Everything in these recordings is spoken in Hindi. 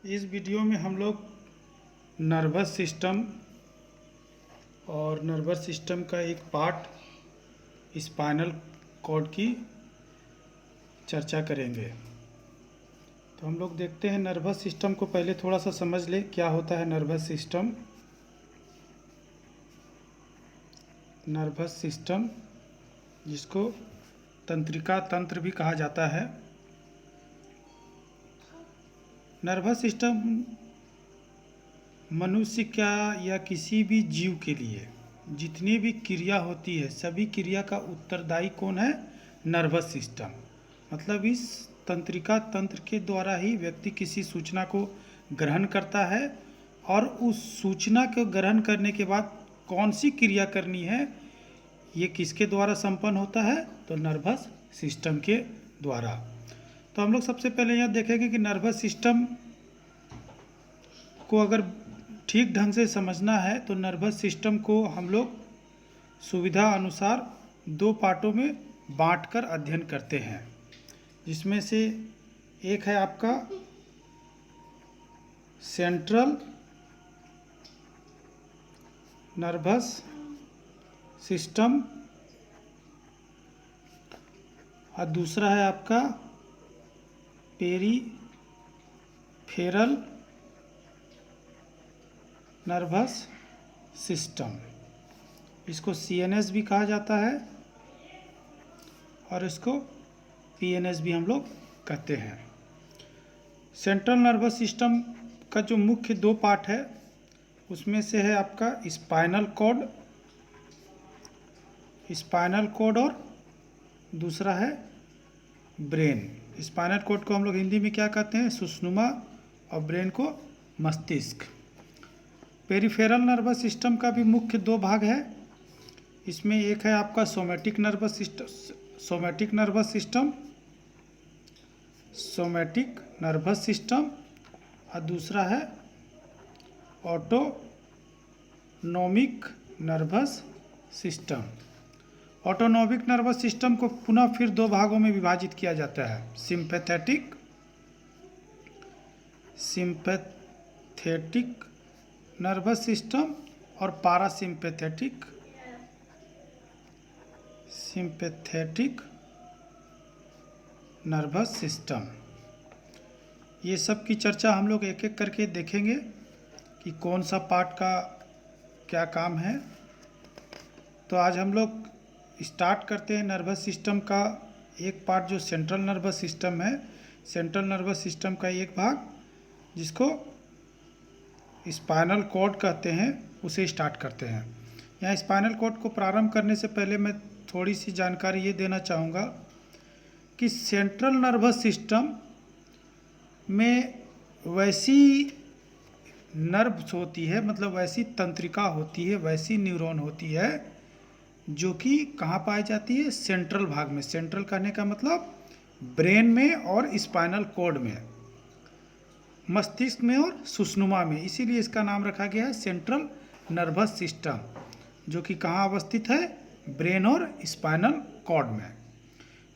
इस वीडियो में हम लोग नर्वस सिस्टम और नर्वस सिस्टम का एक पार्ट स्पाइनल कॉर्ड की चर्चा करेंगे। तो हम लोग देखते हैं नर्वस सिस्टम को पहले थोड़ा सा समझ ले क्या होता है नर्वस सिस्टम। नर्वस सिस्टम जिसको तंत्रिका तंत्र भी कहा जाता है। नर्वस सिस्टम मनुष्य क्या या किसी भी जीव के लिए जितनी भी क्रिया होती है सभी क्रिया का उत्तरदायी कौन है? Nervous system. मतलब इस तंत्रिका तंत्र के द्वारा ही व्यक्ति किसी सूचना को ग्रहण करता है और उस सूचना को ग्रहण करने के बाद कौन सी क्रिया करनी है ये किसके द्वारा संपन्न होता है? तो नर्वस सिस्टम के द्वारा। तो हम लोग सबसे पहले यह देखेंगे कि नर्वस सिस्टम को अगर ठीक ढंग से समझना है तो नर्वस सिस्टम को हम लोग सुविधा अनुसार दो पार्टों में बांटकर अध्ययन करते हैं, जिसमें से एक है आपका सेंट्रल नर्वस सिस्टम और दूसरा है आपका पेरीफेरल नर्वस सिस्टम। इसको सीएनएस भी कहा जाता है और इसको पीएनएस भी हम लोग कहते हैं। सेंट्रल नर्वस सिस्टम का जो मुख्य दो पार्ट है उसमें से है आपका स्पाइनल कॉर्ड और दूसरा है ब्रेन। स्पाइनल कॉर्ड को हम लोग हिंदी में क्या कहते हैं? सुषुम्ना। और ब्रेन को मस्तिष्क। पेरिफेरल नर्वस सिस्टम का भी मुख्य दो भाग है। इसमें एक है आपका सोमैटिक नर्वस सिस्टम और दूसरा है autonomic nervous system. Autonomic nervous system को पुनः फिर दो भागों में विभाजित किया जाता है, सिंपैथेटिक नर्वस सिस्टम और पैरासिम्पैथेटिक नर्वस सिस्टम। ये सब की चर्चा हम लोग एक एक करके देखेंगे कि कौन सा पार्ट का क्या काम है। तो आज हम लोग स्टार्ट करते हैं नर्वस सिस्टम का एक पार्ट जो सेंट्रल नर्वस सिस्टम है। सेंट्रल नर्वस सिस्टम का एक भाग जिसको स्पाइनल कॉर्ड कहते हैं उसे स्टार्ट करते हैं। यहाँ स्पाइनल कॉर्ड को प्रारंभ करने से पहले मैं थोड़ी सी जानकारी ये देना चाहूँगा कि सेंट्रल नर्वस सिस्टम में वैसी नर्व्स होती है, मतलब वैसी तंत्रिका होती है, वैसी न्यूरॉन होती है जो कि कहाँ पाई जाती है? सेंट्रल भाग में। सेंट्रल कहने का मतलब ब्रेन में और स्पाइनल कॉर्ड में, मस्तिष्क में और सुषुम्ना में। इसीलिए इसका नाम रखा गया है सेंट्रल नर्वस सिस्टम, जो कि कहाँ अवस्थित है? ब्रेन और स्पाइनल कॉर्ड में।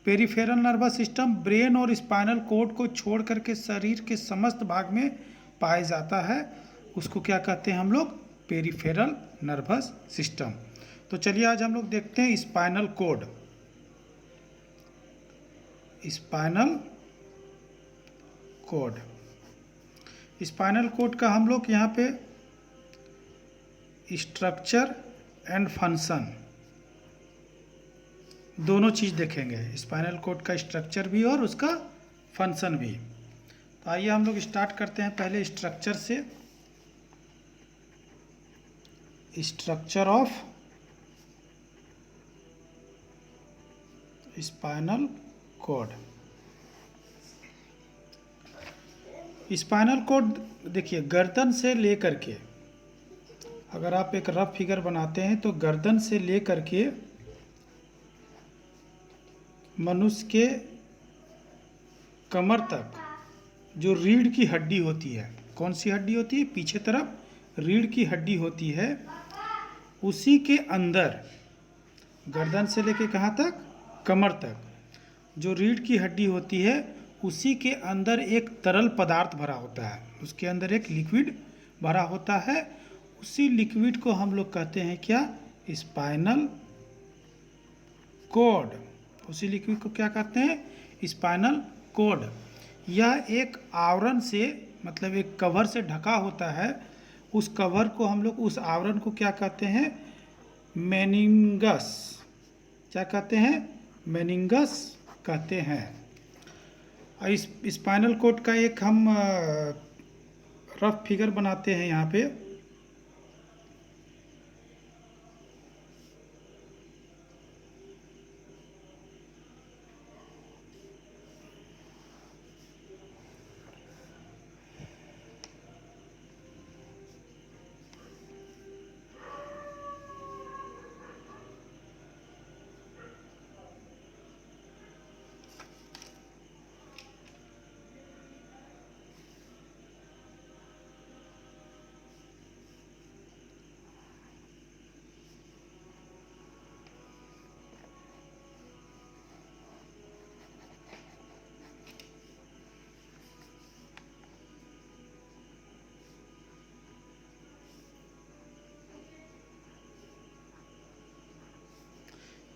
पेरिफेरल नर्वस सिस्टम ब्रेन और स्पाइनल कॉर्ड को छोड़ करके शरीर के समस्त भाग में पाया जाता है। उसको क्या कहते हैं हम लोग? Peripheral nervous system. तो चलिए आज हम लोग देखते हैं स्पाइनल कॉर्ड स्पाइनल कॉर्ड का हम लोग यहाँ पे स्ट्रक्चर एंड फंक्शन दोनों चीज़ देखेंगे। स्पाइनल कॉर्ड का स्ट्रक्चर भी और उसका फंक्शन भी। तो आइए हम लोग स्टार्ट करते हैं पहले स्ट्रक्चर से। Structure of spinal cord. Spinal cord देखिए, गर्दन से लेकर के, अगर आप एक रफ फिगर बनाते हैं तो गर्दन से लेकर के मनुष्य के कमर तक जो रीढ़ की हड्डी होती है, कौन सी हड्डी होती है? पीछे तरफ रीढ़ की हड्डी होती है। उसी के अंदर गर्दन से लेके कहाँ तक? कमर तक जो रीढ़ की हड्डी होती है उसी के अंदर एक तरल पदार्थ भरा होता है, उसके अंदर एक लिक्विड भरा होता है। उसी लिक्विड को हम लोग कहते हैं क्या? Spinal cord. उसी लिक्विड को क्या कहते हैं? Spinal cord. यह एक आवरण से, मतलब एक कवर से ढका होता है। उस कवर को हम लोग, उस आवरण को क्या कहते हैं? मेनिंगस। क्या कहते हैं? मेनिंगस कहते हैं। इस स्पाइनल कॉर्ड का एक हम रफ फिगर बनाते हैं यहाँ पे।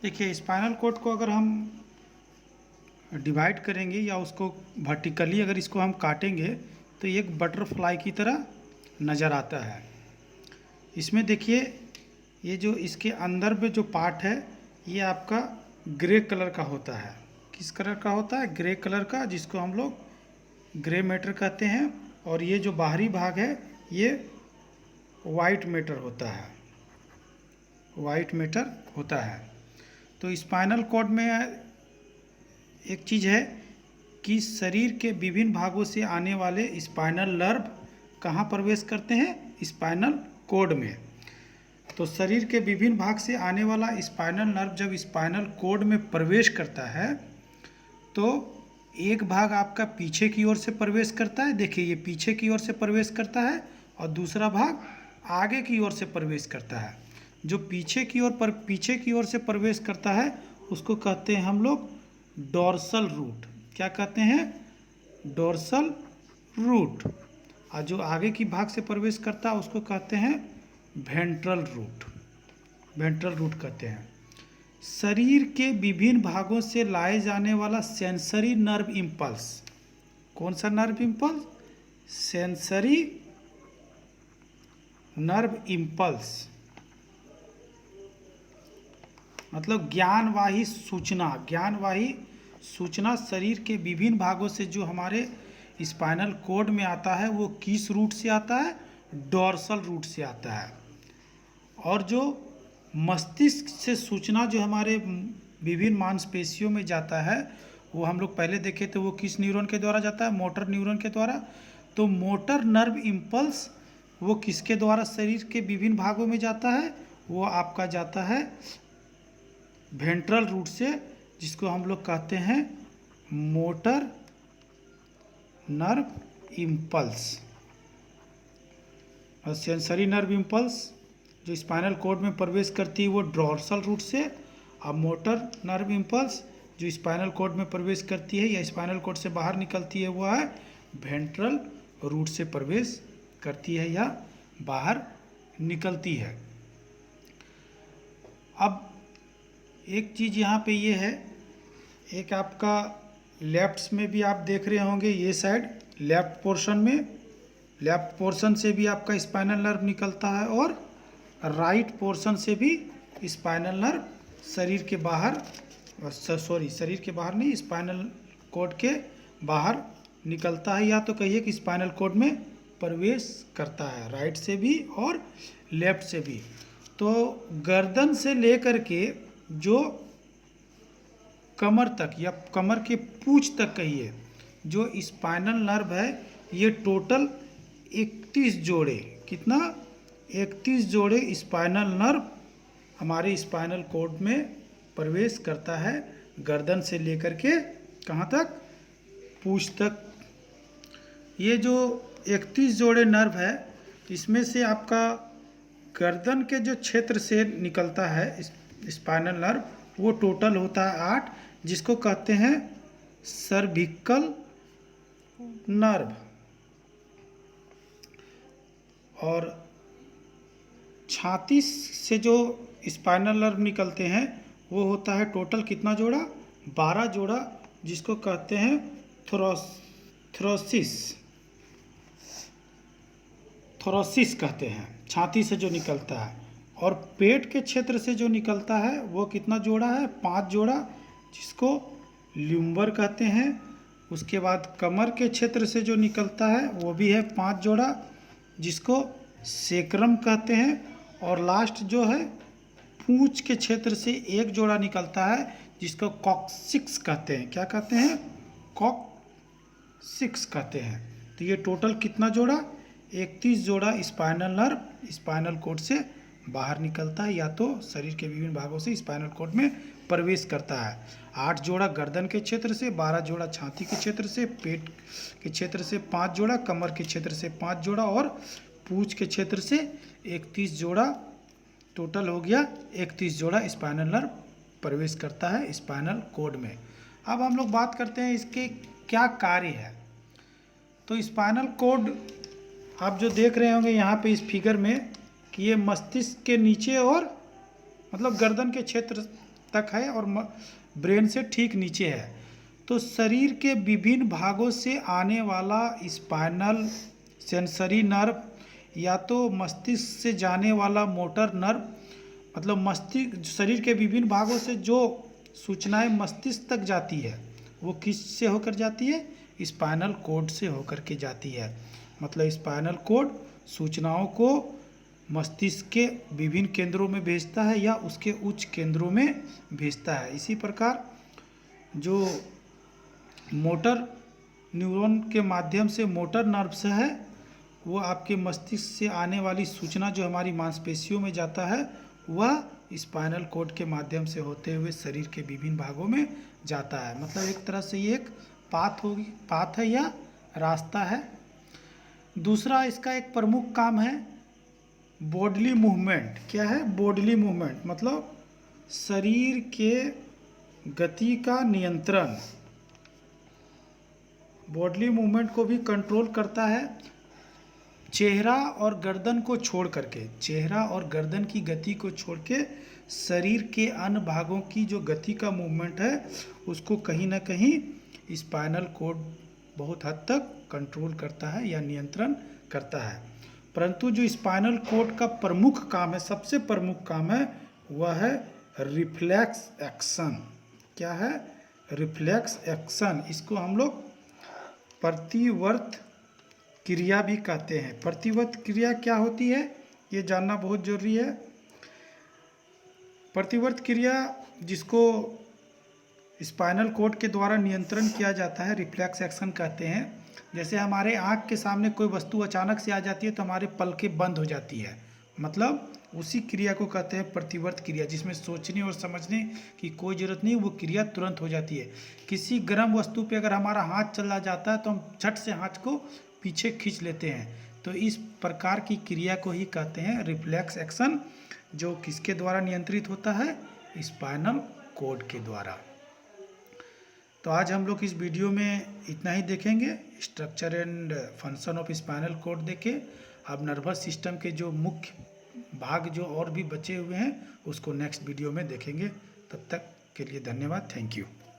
देखिए, स्पाइनल कॉर्ड को अगर हम डिवाइड करेंगे या उसको वर्टिकली अगर इसको हम काटेंगे तो एक बटरफ्लाई की तरह नज़र आता है। इसमें देखिए, ये जो इसके अंदर में जो पार्ट है ये आपका ग्रे कलर का होता है। किस कलर का होता है? ग्रे कलर का, जिसको हम लोग ग्रे मैटर कहते हैं। और ये जो बाहरी भाग है ये वाइट मैटर होता है, वाइट मैटर होता है। तो स्पाइनल कॉर्ड में एक चीज़ है कि शरीर के विभिन्न भागों से आने वाले स्पाइनल नर्व कहाँ प्रवेश करते हैं? स्पाइनल कॉर्ड में। तो शरीर के विभिन्न भाग से आने वाला स्पाइनल नर्व जब स्पाइनल कॉर्ड में प्रवेश करता है तो एक भाग आपका पीछे की ओर से प्रवेश करता है। देखिए, ये पीछे की ओर से प्रवेश करता है और दूसरा भाग आगे की ओर से प्रवेश करता है। जो पीछे की ओर से प्रवेश करता है उसको कहते हैं हम लोग डोर्सल रूट। क्या कहते हैं? Dorsal root. और जो आगे की भाग से प्रवेश करता है उसको कहते हैं वेंट्रल रूट। वेंट्रल रूट कहते हैं। शरीर के विभिन्न भागों से लाए जाने वाला सेंसरी नर्व इम्पल्स। कौन सा nerve impulse? Sensory nerve impulse, मतलब ज्ञानवाही सूचना। ज्ञानवाही सूचना शरीर के विभिन्न भागों से जो हमारे स्पाइनल कॉर्ड में आता है वो किस रूट से आता है? डोर्सल रूट से आता है। और जो मस्तिष्क से सूचना जो हमारे विभिन्न मांसपेशियों में जाता है वो हम लोग पहले देखे थे, वो किस न्यूरॉन के द्वारा जाता है? मोटर न्यूरॉन के द्वारा। तो मोटर नर्व इम्पल्स वो किसके द्वारा शरीर के विभिन्न भागों में जाता है? वो आपका जाता है वेंट्रल रूट से, जिसको हम लोग कहते हैं मोटर नर्व इम्पल्स। और सेंसरी नर्व इम्पल्स जो स्पाइनल कॉर्ड में प्रवेश करती है वो डोर्सल रूट से, और मोटर नर्व इम्पल्स जो स्पाइनल कॉर्ड में प्रवेश करती है या स्पाइनल कॉर्ड से बाहर निकलती है वो है वेंट्रल रूट से प्रवेश करती है या बाहर निकलती है। अब एक चीज़ यहाँ पे ये है, एक आपका लेफ्ट में भी आप देख रहे होंगे, ये साइड लेफ्ट पोर्शन से भी आपका स्पाइनल नर्व निकलता है और राइट पोर्शन से भी स्पाइनल नर्व शरीर के बाहर, शरीर के बाहर नहीं, स्पाइनल कॉर्ड के बाहर निकलता है, या तो कहिए कि स्पाइनल कॉर्ड में प्रवेश करता है, राइट से भी और लेफ्ट से भी। तो गर्दन से लेकर के जो कमर तक या कमर के पूंछ तक कहिए जो स्पाइनल नर्व है ये टोटल 31 जोड़े, कितना? 31 जोड़े स्पाइनल नर्व हमारे स्पाइनल कॉर्ड में प्रवेश करता है, गर्दन से लेकर के कहाँ तक? पूंछ तक। ये जो 31 जोड़े नर्व है इसमें से आपका गर्दन के जो क्षेत्र से निकलता है स्पाइनल नर्व वो टोटल होता है 8, जिसको कहते हैं सर्विकल नर्व और छाती से जो स्पाइनल नर्व निकलते हैं वो होता है टोटल कितना जोड़ा, 12 जोड़ा, जिसको कहते हैं थोरोसिस कहते हैं, छाती से जो निकलता है। और पेट के क्षेत्र से जो निकलता है वो कितना जोड़ा है, 5 जोड़ा, जिसको ल्यूम्बर कहते हैं। उसके बाद कमर के क्षेत्र से जो निकलता है वो भी है 5 जोड़ा, जिसको सेक्रम कहते हैं। और लास्ट जो है पूंछ के क्षेत्र से 1 जोड़ा निकलता है, जिसको कॉक्सिक्स कहते हैं। क्या कहते हैं, कॉक्सिक्स कहते हैं। तो ये टोटल कितना जोड़ा, 31 जोड़ा स्पाइनल नर्व स्पाइनल कॉर्ड से बाहर निकलता है, या तो शरीर के विभिन्न भागों से स्पाइनल कॉर्ड में प्रवेश करता है। 8 जोड़ा गर्दन के क्षेत्र से, 12 जोड़ा छाती के क्षेत्र से, पेट के क्षेत्र से 5 जोड़ा, कमर के क्षेत्र से 5 जोड़ा और पूंछ के क्षेत्र से 31 जोड़ा। टोटल हो गया 31 जोड़ा स्पाइनल नर्व प्रवेश करता है स्पाइनल कॉर्ड में। अब हम लोग बात करते हैं इसके क्या कार्य है। तो स्पाइनल कॉर्ड आप जो देख रहे होंगे यहाँ पे इस फिगर में कि ये मस्तिष्क के नीचे और मतलब गर्दन के क्षेत्र तक है और ब्रेन से ठीक नीचे है। तो शरीर के विभिन्न भागों से आने वाला स्पाइनल सेंसरी नर्व या तो मस्तिष्क से जाने वाला मोटर नर्व, मतलब मस्तिष्क शरीर के विभिन्न भागों से जो सूचनाएं मस्तिष्क तक जाती है वो किस से होकर जाती है, स्पाइनल कॉर्ड से होकर के जाती है। मतलब स्पाइनल कॉर्ड सूचनाओं को मस्तिष्क के विभिन्न केंद्रों में भेजता है या उसके उच्च केंद्रों में भेजता है। इसी प्रकार जो मोटर न्यूरॉन के माध्यम से मोटर नर्व्स है वो आपके मस्तिष्क से आने वाली सूचना जो हमारी मांसपेशियों में जाता है वह स्पाइनल कॉर्ड के माध्यम से होते हुए शरीर के विभिन्न भागों में जाता है। मतलब एक तरह से ये एक पाथ है या रास्ता है। दूसरा इसका एक प्रमुख काम है बॉडली मूवमेंट। क्या है, बॉडली मूवमेंट मतलब शरीर के गति का नियंत्रण। बॉडली मूवमेंट को भी कंट्रोल करता है चेहरा और गर्दन को छोड़ करके, चेहरा और गर्दन की गति को छोड़ के शरीर के अन्य भागों की जो गति का मूवमेंट है उसको कहीं ना कहीं स्पाइनल कॉर्ड बहुत हद तक कंट्रोल करता है या नियंत्रण करता है। परंतु जो स्पाइनल कॉर्ड का प्रमुख काम है, सबसे प्रमुख काम है, वह है रिफ्लेक्स एक्शन। क्या है, रिफ्लेक्स एक्शन। इसको हम लोग प्रतिवर्त क्रिया भी कहते हैं। प्रतिवर्त क्रिया क्या होती है ये जानना बहुत जरूरी है। प्रतिवर्त क्रिया जिसको स्पाइनल कॉर्ड के द्वारा नियंत्रण किया जाता है रिफ्लेक्स एक्शन कहते हैं। जैसे हमारे आँख के सामने कोई वस्तु अचानक से आ जाती है तो हमारे पलकें बंद हो जाती है, मतलब उसी क्रिया को कहते हैं प्रतिवर्त क्रिया, जिसमें सोचने और समझने की कोई ज़रूरत नहीं, वो क्रिया तुरंत हो जाती है। किसी गर्म वस्तु पे अगर हमारा हाथ चला जाता है तो हम झट से हाथ को पीछे खींच लेते हैं। तो इस प्रकार की क्रिया को ही कहते हैं रिफ्लेक्स एक्शन, जो किसके द्वारा नियंत्रित होता है, स्पाइनल कॉर्ड के द्वारा। तो आज हम लोग इस वीडियो में इतना ही देखेंगे। Structure and function of spinal cord देखे। अब नर्वस सिस्टम के जो मुख्य भाग जो और भी बचे हुए हैं उसको नेक्स्ट वीडियो में देखेंगे। तब तक के लिए धन्यवाद, थैंक यू।